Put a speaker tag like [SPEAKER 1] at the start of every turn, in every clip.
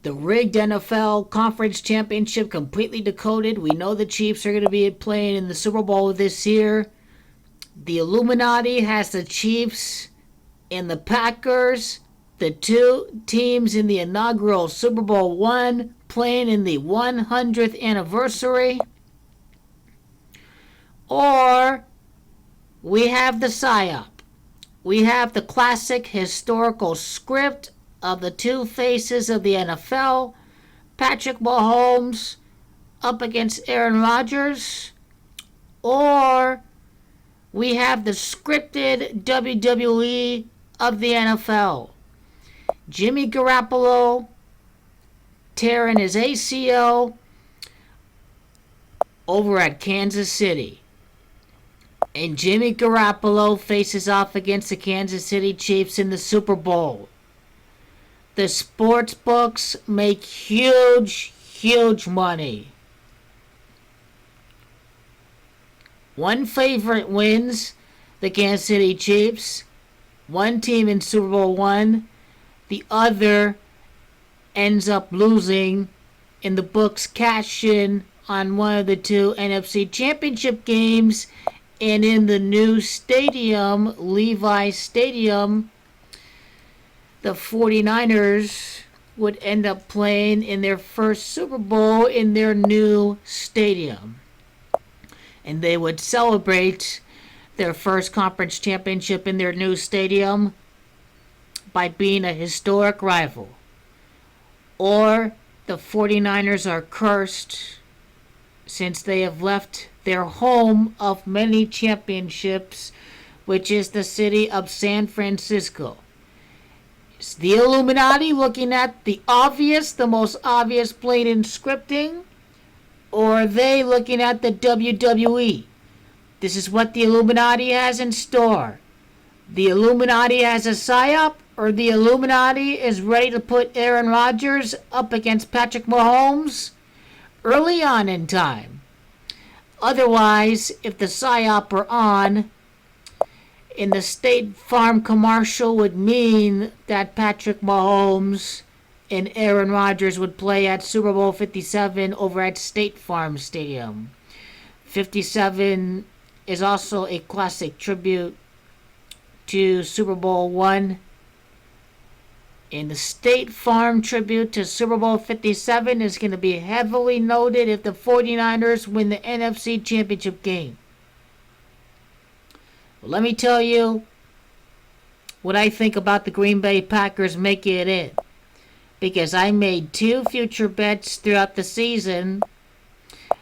[SPEAKER 1] The rigged NFL Conference Championship completely decoded. We know the Chiefs are going to be playing in the Super Bowl this year. The Illuminati has the Chiefs and the Packers, the two teams in the inaugural Super Bowl one, playing in the 100th anniversary. Or we have the Psyop. We have the classic historical script of the two faces of the NFL, Patrick Mahomes up against Aaron Rodgers, or we have the scripted WWE of the NFL. Jimmy Garoppolo tearing his ACL over at Kansas City. And Jimmy Garoppolo faces off against the Kansas City Chiefs in the Super Bowl. The sports books make huge money. One favorite wins, the Kansas City Chiefs. One team in Super Bowl one. The other ends up losing, and the books cash in on one of the two NFC Championship games. And in the new stadium, Levi Stadium, the 49ers would end up playing in their first Super Bowl in their new stadium. And they would celebrate their first conference championship in their new stadium by being a historic rival. Or the 49ers are cursed since they have left their home of many championships, which is the city of San Francisco. Is the Illuminati looking at the most obvious blatant scripting? Or are they looking at the WWE? This is what the Illuminati has in store. The Illuminati has a psyop, or the Illuminati is ready to put Aaron Rodgers up against Patrick Mahomes early on in time. Otherwise, if the psyop are on, in the State Farm commercial would mean that Patrick Mahomes and Aaron Rodgers would play at Super Bowl 57 over at State Farm Stadium. 57 is also a classic tribute to Super Bowl 1. And the State Farm tribute to Super Bowl 57 is going to be heavily noted if the 49ers win the NFC Championship game. Well, let me tell you what I think about the Green Bay Packers making it in. Because I made two future bets throughout the season.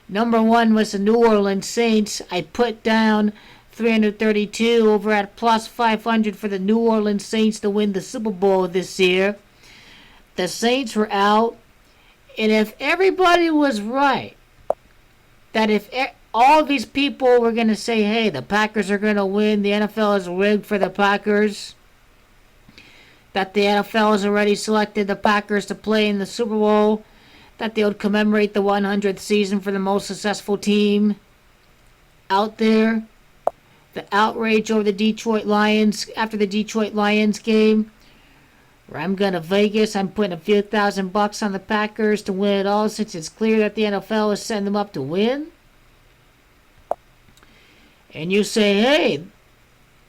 [SPEAKER 1] Number one was the New Orleans Saints. I put down 332 over at plus 500 for the New Orleans Saints to win the Super Bowl this year. The Saints were out. And if everybody was right, that if all these people were going to say, hey, the Packers are going to win, the NFL is rigged for the Packers, that the NFL has already selected the Packers to play in the Super Bowl, that they would commemorate the 100th season for the most successful team out there, the outrage over the Detroit Lions after the Detroit Lions game, where I'm going to Vegas, I'm putting a few $1,000 on the Packers to win it all since it's clear that the NFL is setting them up to win. And you say, hey,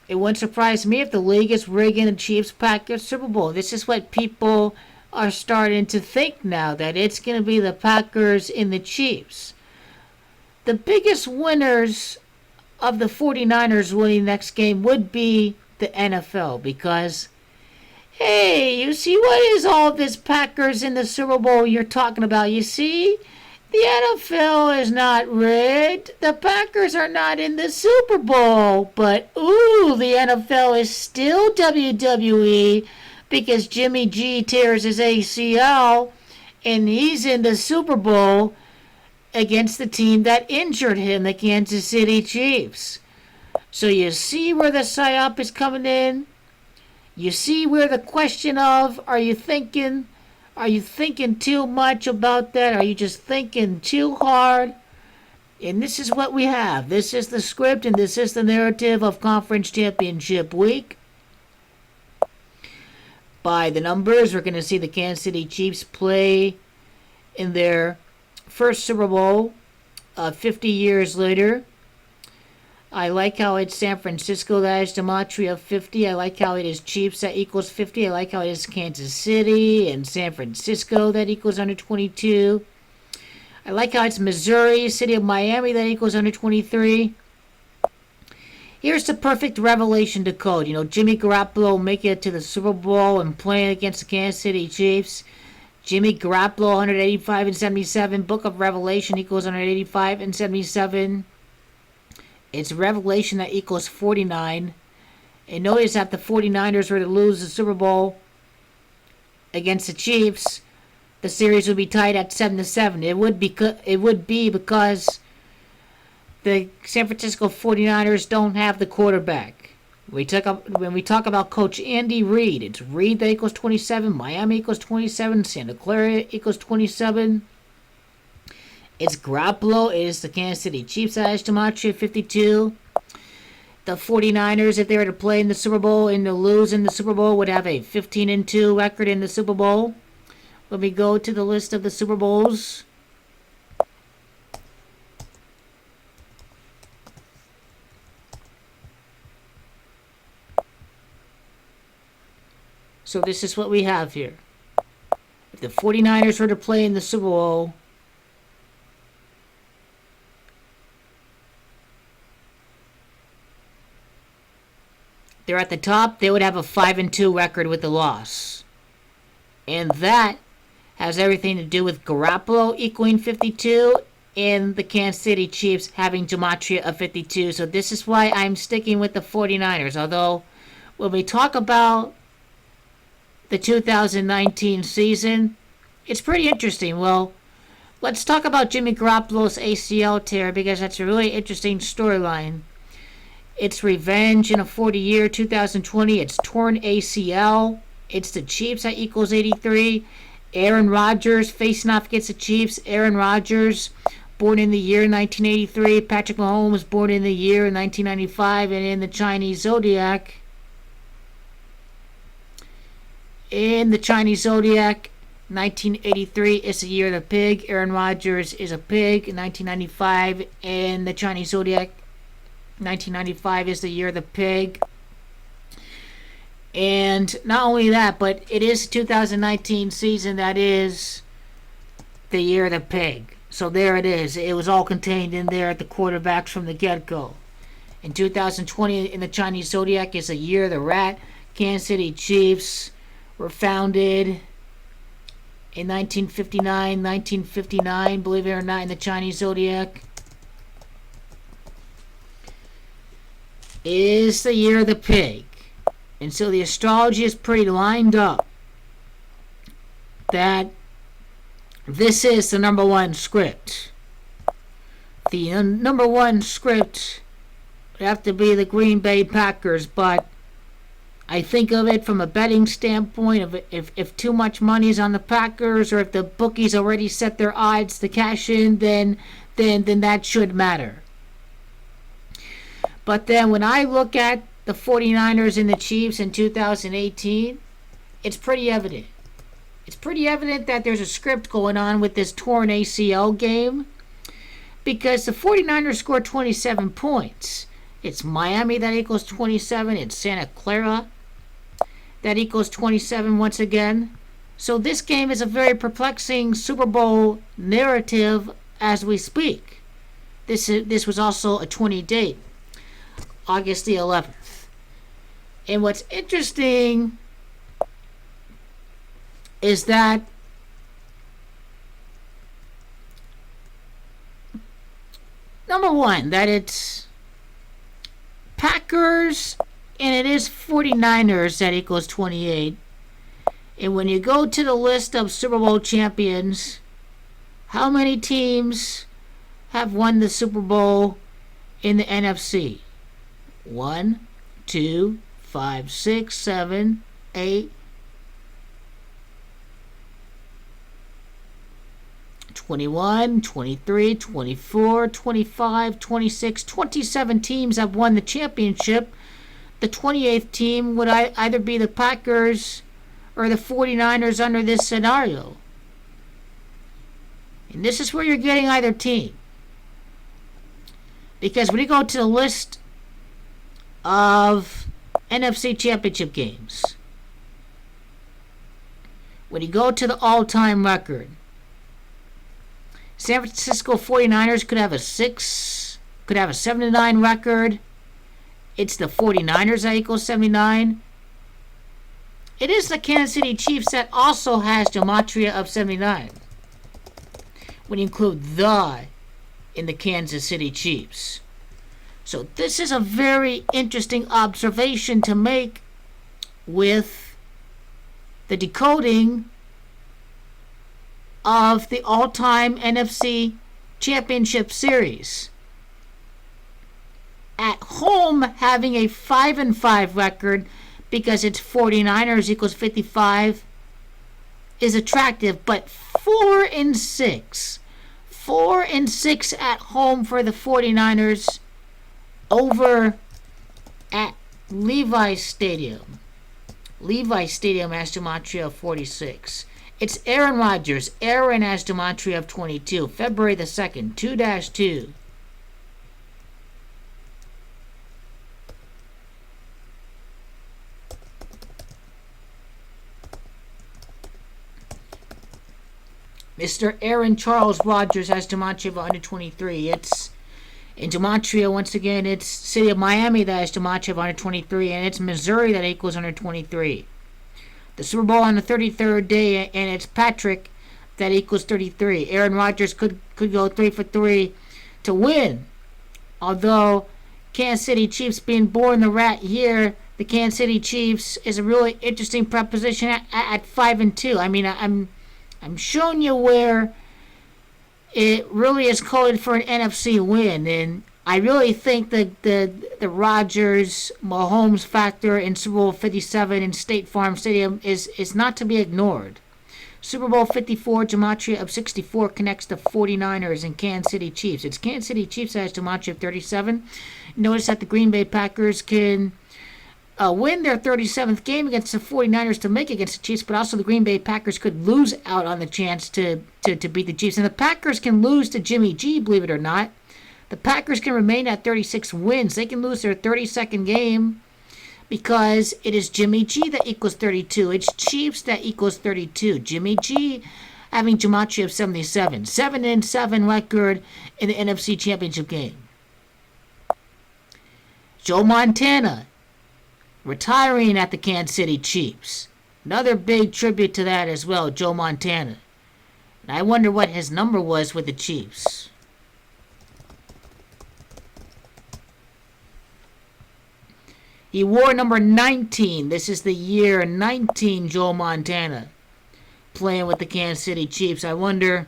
[SPEAKER 1] it wouldn't surprise me if the league is rigging the Chiefs-Packers Super Bowl. This is what people are starting to think now, that it's going to be the Packers and the Chiefs. The biggest winners of the 49ers winning next game would be the NFL, because, hey, you see what is all this Packers in the Super Bowl you're talking about? You see? The NFL is not rigged. The Packers are not in the Super Bowl. But, ooh, the NFL is still WWE because Jimmy G tears his ACL and he's in the Super Bowl against the team that injured him, the Kansas City Chiefs. So you see where the psyop is coming in? You see where the question of, are you thinking too much about that? Are you just thinking too hard? And this is what we have. This is the script and this is the narrative of Conference Championship Week. by the numbers. We're going to see the Kansas City Chiefs play in their first Super Bowl 50 years later. I like how it's San Francisco that is gematria 50. I like how it is Chiefs that equals 50. I like how it is Kansas City and San Francisco that equals under 22. I like how it's Missouri, City of Miami that equals under 23. Here's the perfect revelation to code. Jimmy Garoppolo making it to the Super Bowl and playing against the Kansas City Chiefs. Jimmy Garoppolo, 185 and 77. Book of Revelation equals 185 and 77. It's Revelation that equals 49. And notice that the 49ers were to lose the Super Bowl against the Chiefs, the series would be tied at 7-7. It would be because the San Francisco 49ers don't have the quarterback. When we talk about Coach Andy Reid, it's Reid that equals 27, Miami equals 27, Santa Clara equals 27. It's Garoppolo. It is the Kansas City Chiefs that has gematria 52. The 49ers, if they were to play in the Super Bowl and to lose in the Super Bowl, would have a 15-2 record in the Super Bowl. Let me go to the list of the Super Bowls. So this is what we have here. If the 49ers were to play in the Super Bowl, they're at the top, they would have a 5-2 record with the loss. And that has everything to do with Garoppolo equaling 52 and the Kansas City Chiefs having gematria of 52. So this is why I'm sticking with the 49ers. Although, when we talk about the 2019 season, it's pretty interesting. Well, let's talk about Jimmy Garoppolo's ACL tear, because that's a really interesting storyline. It's revenge in a 40-year 2020. It's torn ACL. It's the Chiefs that equals 83. Aaron Rodgers facing off against the Chiefs. Aaron Rodgers, born in the year 1983. Patrick Mahomes, born in the year 1995. And in the Chinese zodiac, in the Chinese zodiac, 1983 is the year of the pig. Aaron Rodgers is a pig. In 1995, in the Chinese zodiac, 1995 is the year of the pig. And not only that, but it is 2019 season that is the year of the pig. So there it is. It was all contained in there at the quarterbacks from the get-go. In 2020, in the Chinese zodiac, is the year of the rat. Kansas City Chiefs were founded in 1959, believe it or not, in the Chinese zodiac. Is the year of the pig. And so the astrology is pretty lined up that this is the number one script. The number one script would have to be the Green Bay Packers, but I think of it from a betting standpoint. If too much money is on the Packers, or if the bookies already set their odds to cash in, then that should matter. But then when I look at the 49ers and the Chiefs in 2018, it's pretty evident. It's pretty evident that there's a script going on with this torn ACL game, because the 49ers scored 27 points. It's Miami that equals 27. It's Santa Clara that equals 27 once again. So this game is a very perplexing Super Bowl narrative as we speak. This was also a 20 date, August the 11th. And what's interesting is that number one, that it's Packers and it is 49ers that equals 28. And when you go to the list of Super Bowl champions, how many teams have won the Super Bowl in the NFC? 1, 2, 5, 6, 7, 8, 21, 23, 24, 25, 26, 27 teams have won the championship. The 28th team would either be the Packers or the 49ers under this scenario. And this is where you're getting either team. Because when you go to the list of NFC Championship games, when you go to the all-time record, San Francisco 49ers could have a 7-9 record. It's the 49ers that equals 79. It is the Kansas City Chiefs that also has gematria of 79. When you include the in the Kansas City Chiefs. So this is a very interesting observation to make with the decoding of the all-time NFC Championship Series. At home, having a 5-5 record because it's 49ers equals 55 is attractive, but 4-6. 4-6 at home for the 49ers over at Levi's Stadium. Levi's Stadium has gematria of 46. It's Aaron Rodgers. Aaron has gematria of 22. February the 2nd, 2-2. Mr. Aaron Charles Rodgers has gematria of 123. It's in gematria, once again, it's City of Miami that has gematria of 123, and it's Missouri that equals 123. The Super Bowl on the 33rd day, and it's Patrick that equals 33. Aaron Rodgers could go 3 for 3 to win. Although Kansas City Chiefs being born the rat year, the Kansas City Chiefs is a really interesting proposition at 5-2. I mean, I'm showing you where it really is coded for an NFC win, and I really think that the Rodgers-Mahomes factor in Super Bowl 57 in State Farm Stadium is not to be ignored. Super Bowl 54, gematria of 64 connects the 49ers and Kansas City Chiefs. It's Kansas City Chiefs that has gematria of 37. Notice that the Green Bay Packers can win their 37th game against the 49ers to make against the Chiefs, but also the Green Bay Packers could lose out on the chance to beat the Chiefs. And the Packers can lose to Jimmy G, believe it or not. The Packers can remain at 36 wins. They can lose their 32nd game because it is Jimmy G that equals 32. It's Chiefs that equals 32. Jimmy G having gematria of 77. 7-7 record in the NFC Championship game. Joe Montana retiring at the Kansas City Chiefs. Another big tribute to that as well, Joe Montana. And I wonder what his number was with the Chiefs. He wore number 19. This is the year 19, Joe Montana, playing with the Kansas City Chiefs. I wonder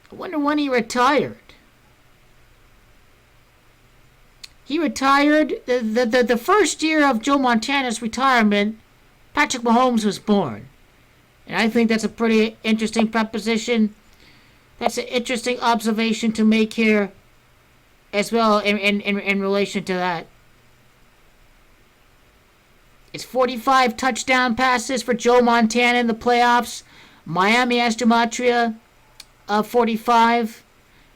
[SPEAKER 1] when he retired. He retired the first year of Joe Montana's retirement. Patrick Mahomes was born, and I think that's a pretty interesting proposition. That's an interesting observation to make here, as well in relation to that. It's 45 touchdown passes for Joe Montana in the playoffs. Miami has gematria of 45.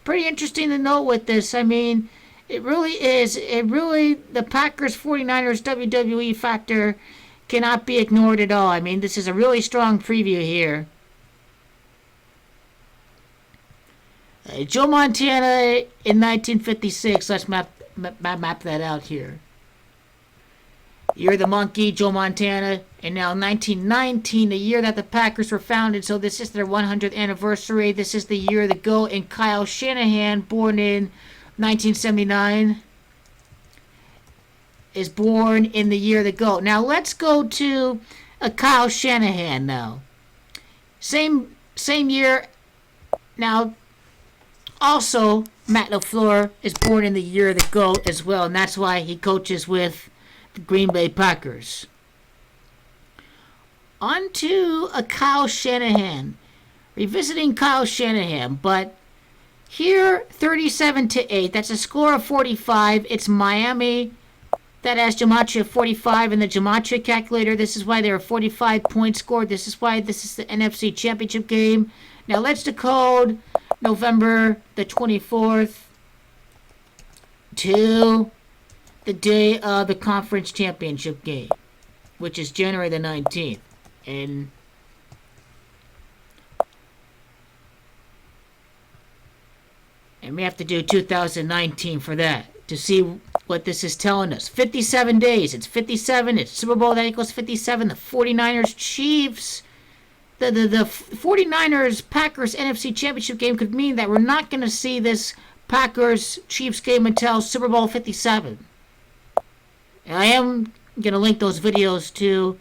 [SPEAKER 1] Pretty interesting to note with this. I mean, it really is. The Packers 49ers WWE factor cannot be ignored at all. I mean, this is a really strong preview here. Joe Montana in 1956. Let's map that out here. You're the monkey, Joe Montana. And now 1919, the year that the Packers were founded. So this is their 100th anniversary. This is the year of the GOAT. And Kyle Shanahan, born in 1979, is born in the year of the GOAT. Now let's go to Kyle Shanahan now. Same year. Now, also, Matt LaFleur is born in the year of the GOAT as well, and that's why he coaches with the Green Bay Packers. On to Kyle Shanahan. Revisiting Kyle Shanahan, but here, 37-8. That's a score of 45. It's Miami that has Gematria 45 in the Gematria calculator. This is why there are 45 points scored. This is why this is the NFC Championship game. Now let's decode November the 24th to the day of the conference championship game, which is January the 19th. And we have to do 2019 for that to see what this is telling us. 57 days. It's 57. It's Super Bowl. That equals 57. The 49ers Chiefs. The 49ers Packers NFC Championship game could mean that we're not going to see this Packers Chiefs game until Super Bowl 57. And I am going to link those videos to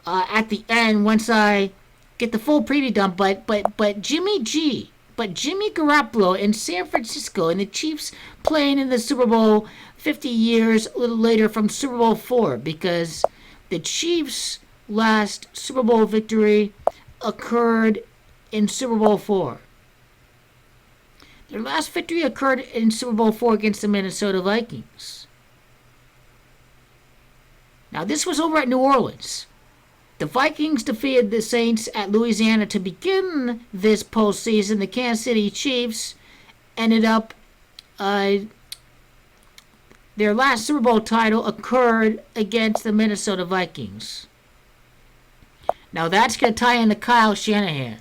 [SPEAKER 1] at the end once I get the full preview done. But Jimmy Garoppolo in San Francisco and the Chiefs playing in the Super Bowl 50 years a little later from Super Bowl 4, because the Chiefs' last Super Bowl victory occurred in Super Bowl 4. Their last victory occurred in Super Bowl 4 against the Minnesota Vikings. Now, this was over at New Orleans. The Vikings defeated the Saints at Louisiana to begin this postseason. The Kansas City Chiefs ended up, their last Super Bowl title occurred against the Minnesota Vikings. Now that's going to tie into Kyle Shanahan,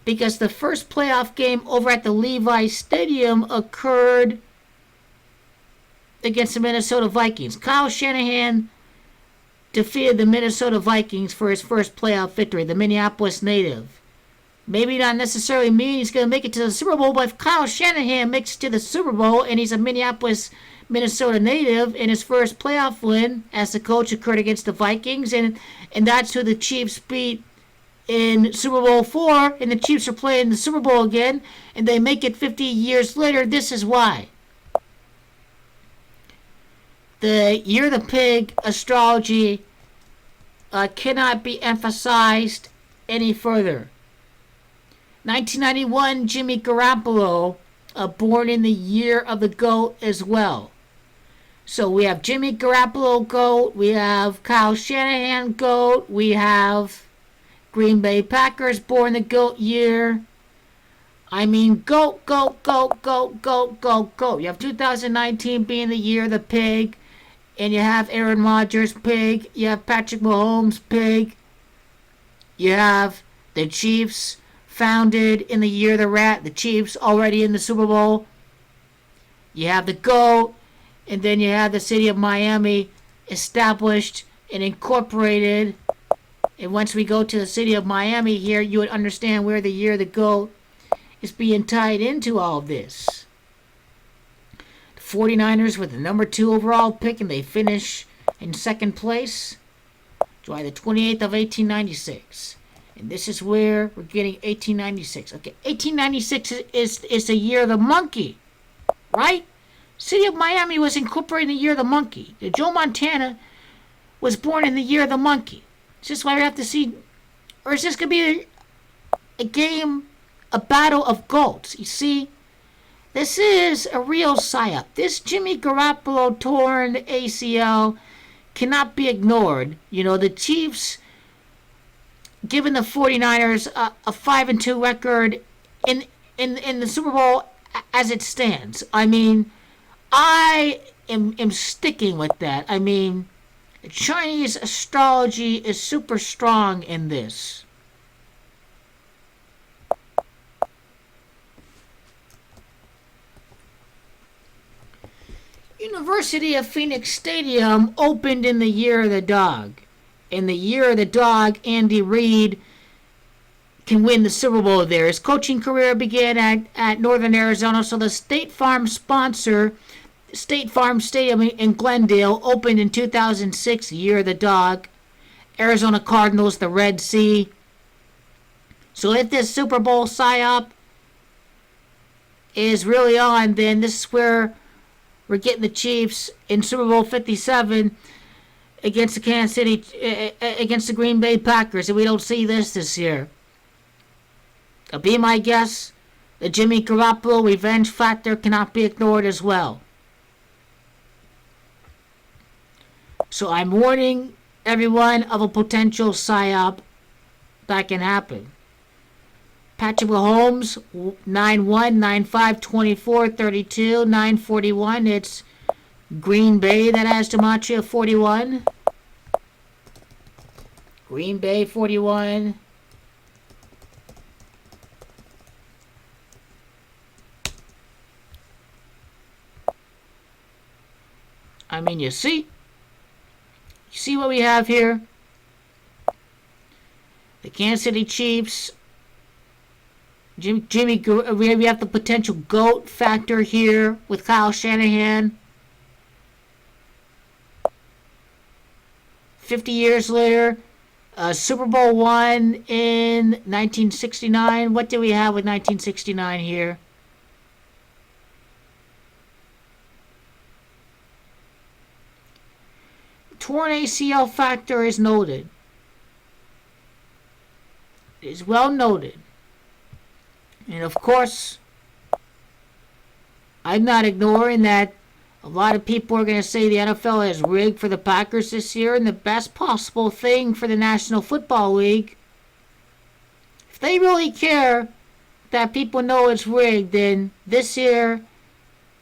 [SPEAKER 1] because the first playoff game over at the Levi Stadium occurred against the Minnesota Vikings. Kyle Shanahan defeated the Minnesota Vikings for his first playoff victory, the Minneapolis native. Maybe not necessarily mean he's going to make it to the Super Bowl, but if Kyle Shanahan makes it to the Super Bowl and he's a Minneapolis, Minnesota native, and his first playoff win as the coach occurred against the Vikings, and that's who the Chiefs beat in Super Bowl 4, and the Chiefs are playing the Super Bowl again, and they make it 50 years later, this is why. The Year of the Pig astrology cannot be emphasized any further. 1991, Jimmy Garoppolo, born in the Year of the Goat as well. So we have Jimmy Garoppolo GOAT, we have Kyle Shanahan GOAT, we have Green Bay Packers born the GOAT year. I mean, GOAT. You have 2019 being the Year of the Pig, and you have Aaron Rodgers pig, you have Patrick Mahomes pig, you have the Chiefs founded in the Year of the Rat, the Chiefs already in the Super Bowl. You have the GOAT, and then you have the city of Miami established and incorporated. And once we go to the city of Miami here, you would understand where the Year of the Goat is being tied into all of this. The 49ers with the number 2 overall pick, and they finish in second place July the 28th of 1896. And this is where we're getting 1896. Okay, 1896 is the Year of the Monkey, right? City of Miami was incorporated in the Year of the Monkey. Joe Montana was born in the Year of the Monkey. Is this why we have to see, or is this going to be a game, a battle of goats? You see, this is a real Psyop. This Jimmy Garoppolo torn ACL cannot be ignored. You know, the Chiefs giving the 49ers a 5-2 record in the Super Bowl as it stands. I mean, I am sticking with that. I mean, Chinese astrology is super strong in this. University of Phoenix Stadium opened in the Year of the Dog. In the Year of the Dog, Andy Reid can win the Super Bowl there. His coaching career began at Northern Arizona, so the State Farm sponsor, State Farm Stadium in Glendale, opened in 2006, the Year of the Dog. Arizona Cardinals, the Red Sea. So if this Super Bowl Psyop is really on, then this is where we're getting the Chiefs in Super Bowl 57 against the Kansas City, against the Green Bay Packers, and we don't see this year. Be my guess, the Jimmy Garoppolo revenge factor cannot be ignored as well. So I'm warning everyone of a potential Psyop that can happen. Patrick Mahomes, 9-1, 9-5, 24, 32, 941. It's Green Bay that has Gematria 41. Green Bay 41. I mean, you see what we have here? The Kansas City Chiefs. Jimmy, we have the potential GOAT factor here with Kyle Shanahan. 50 years later, Super Bowl won in 1969. What do we have with 1969 here? Torn ACL factor is noted. It is well noted. And of course, I'm not ignoring that a lot of people are going to say the NFL is rigged for the Packers this year, and the best possible thing for the National Football League, if they really care that people know it's rigged, then this year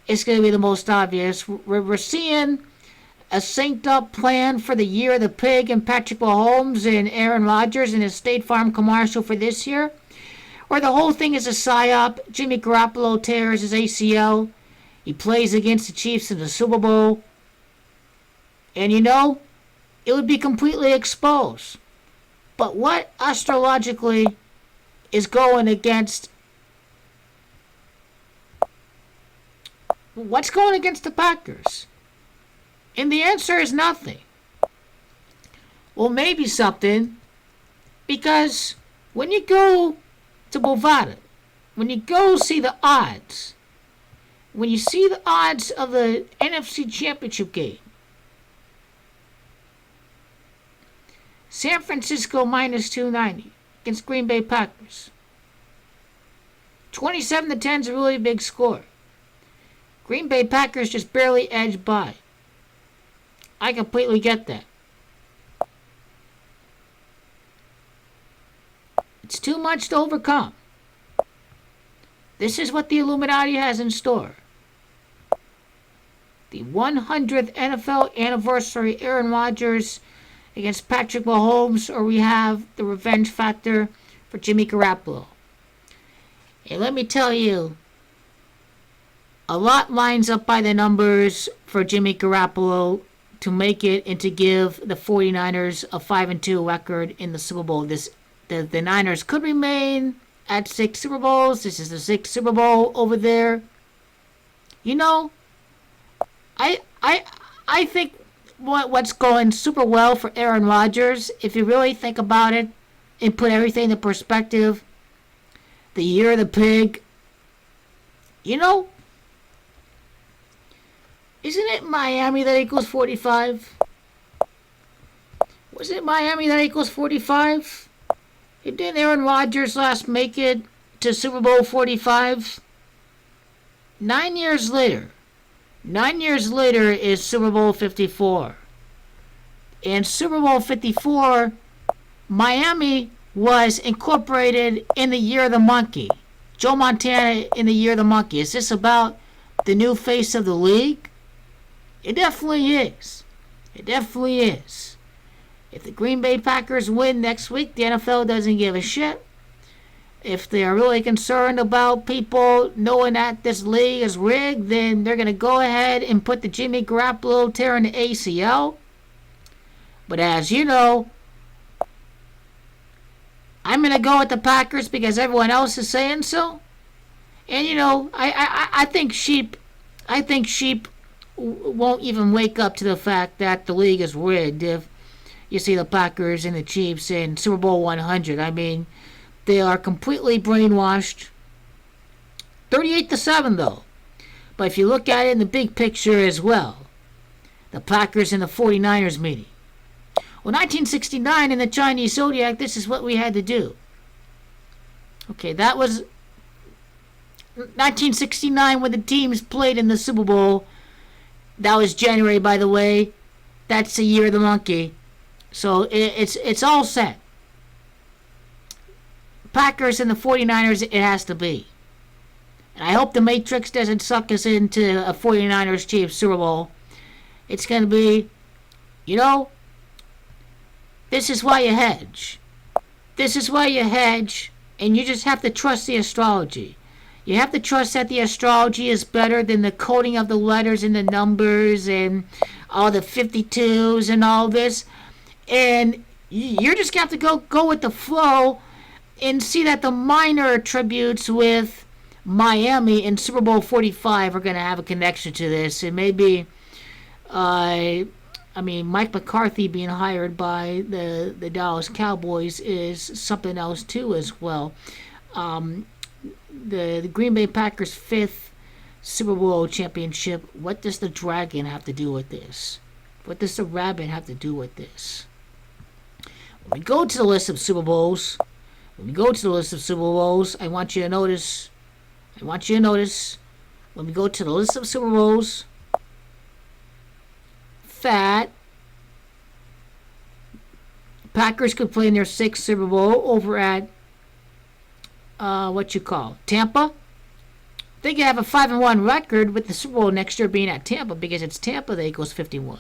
[SPEAKER 1] it's going to be the most obvious. We're seeing a synced up plan for the year of the pig and Patrick Mahomes and Aaron Rodgers in his State Farm commercial for this year, where the whole thing is a psyop. Jimmy Garoppolo tears his ACL. He plays against the Chiefs in the Super Bowl. And you know, it would be completely exposed. But what astrologically is going against... What's going against the Packers? And the answer is nothing. Well, maybe something. Because when you go to Bovada, when you go see the odds, when you see the odds of the NFC Championship game, San Francisco minus 290 against Green Bay Packers. 27-10 is a really big score. Green Bay Packers just barely edged by. I completely get that. It's too much to overcome. This is what the Illuminati has in store. The 100th NFL anniversary Aaron Rodgers against Patrick Mahomes, or we have the revenge factor for Jimmy Garoppolo. And let me tell you, a lot lines up by the numbers for Jimmy Garoppolo to make it and to give the 49ers a 5-2 record in the Super Bowl. The Niners could remain at 6 Super Bowls. This is the 6th Super Bowl over there. You know, I think what's going super well for Aaron Rodgers, if you really think about it and put everything in perspective, the year of the pig, you know, isn't it Miami that equals 45? Was it Miami that equals 45? Didn't Aaron Rodgers last make it to Super Bowl 45? 9 years later. 9 years later is Super Bowl 54. And Super Bowl 54, Miami was incorporated in the year of the monkey. Joe Montana in the year of the monkey. Is this about the new face of the league? It definitely is. It definitely is. If the Green Bay Packers win next week, the NFL doesn't give a shit. If they are really concerned about people knowing that this league is rigged, then they're going to go ahead and put the Jimmy Garoppolo tear in the ACL. But as you know, I'm going to go with the Packers because everyone else is saying so. And you know, I think sheep won't even wake up to the fact that the league is rigged if you see the Packers and the Chiefs in Super Bowl 100. I mean, they are completely brainwashed. 38-7 though. But if you look at it in the big picture as well, the Packers and the 49ers meeting. Well, 1969 in the Chinese zodiac, this is what we had to do. Okay, that was 1969 when the teams played in the Super Bowl. That was January, by the way. That's the year of the monkey. So it's all set. Packers and the 49ers, it has to be. And I hope the Matrix doesn't suck us into a 49ers Chiefs Super Bowl. It's going to be, you know, this is why you hedge. This is why you hedge, and you just have to trust the astrology. You have to trust that the astrology is better than the coding of the letters and the numbers and all the 52s and all this. And you're just going to have to go with the flow and see that the minor attributes with Miami in Super Bowl 45 are going to have a connection to this. And maybe, Mike McCarthy being hired by the Dallas Cowboys is something else too as well. The Green Bay Packers' 5th Super Bowl championship. What does the dragon have to do with this? What does the rabbit have to do with this? When we go to the list of Super Bowls, I want you to notice, when we go to the list of Super Bowls, that Packers could play in their 6th Super Bowl over at Tampa. They could have a 5-1 record with the Super Bowl next year being at Tampa, because it's Tampa that equals 51.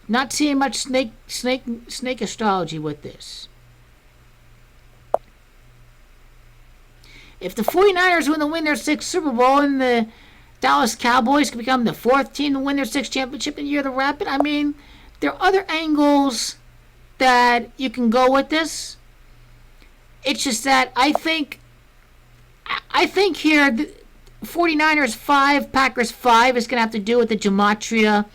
[SPEAKER 1] Not seeing much snake astrology with this. If the 49ers win their 6th Super Bowl and the Dallas Cowboys can become the 4th team to win their 6th championship in the year of the rabbit, there are other angles that you can go with this. It's just that I think here the 49ers 5, Packers 5 is going to have to do with the gematria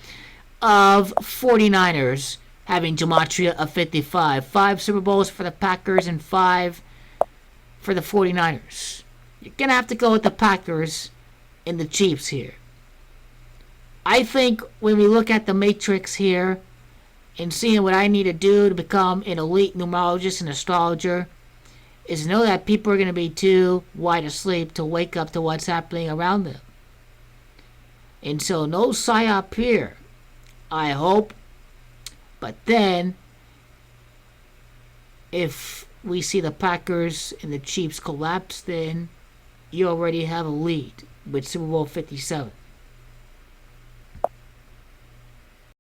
[SPEAKER 1] of 49ers having gematria of 55. 5 Super Bowls for the Packers and 5 for the 49ers. You're going to have to go with the Packers and the Chiefs here. I think when we look at the matrix here and seeing what I need to do to become an elite numerologist and astrologer is know that people are going to be too wide asleep to wake up to what's happening around them. And so no Psyop here, I hope. But then, if we see the Packers and the Chiefs collapse, then you already have a lead with Super Bowl 57.